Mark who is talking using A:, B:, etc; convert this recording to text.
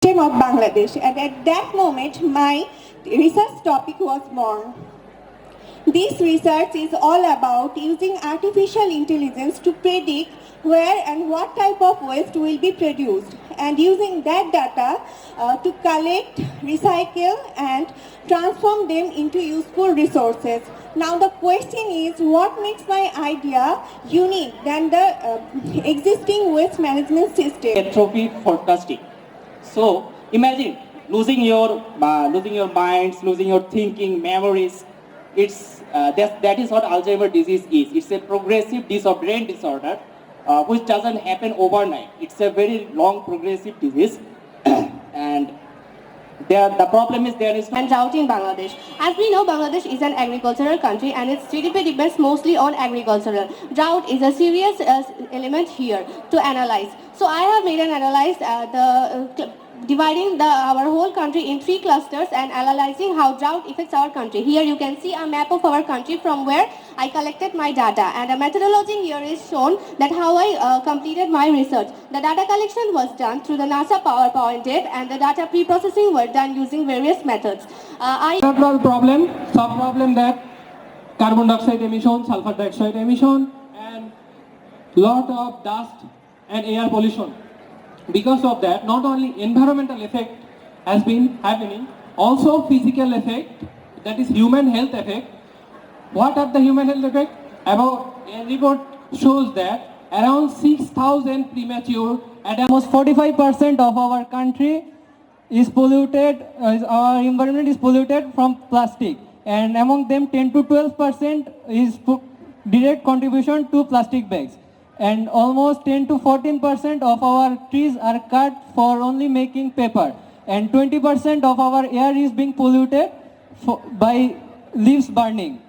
A: of Bangladesh, and at that moment my research topic was born. This research is all about using artificial intelligence to predict where and what type of waste will be produced, and using that data to collect, recycle and transform them into useful resources. Now the question is, what makes my idea unique than the existing waste management system?
B: Entropy forecasting. So imagine losing your minds, losing your thinking, memories. That is what Alzheimer's disease is. It's a progressive brain disorder which doesn't happen overnight. It's a very long progressive disease, and the problem is there is
C: and drought in Bangladesh. As we know, Bangladesh is an agricultural country and its GDP depends mostly on agricultural. Drought is a serious element here to analyze. So I have made an analyze dividing our whole country in 3 clusters and analyzing how drought affects our country. Here you can see a map of our country from where I collected my data, and a methodology here is shown that how I completed my research. The data collection was done through the NASA PowerPoint deck, and the data pre-processing were done using various methods.
D: Sub-problem that carbon dioxide emission, sulfur dioxide emission, and lot of dust and air pollution. Because of that, not only environmental effect has been happening, also physical effect, that is human health effect. What are the human health effect? About a report shows that around 6,000 premature and almost 45% of our country is polluted, our environment is polluted from plastic, and among them 10 to 12% is direct contribution to plastic bags. And almost 10 to 14% of our trees are cut for only making paper, and 20% of our air is being polluted by leaves burning.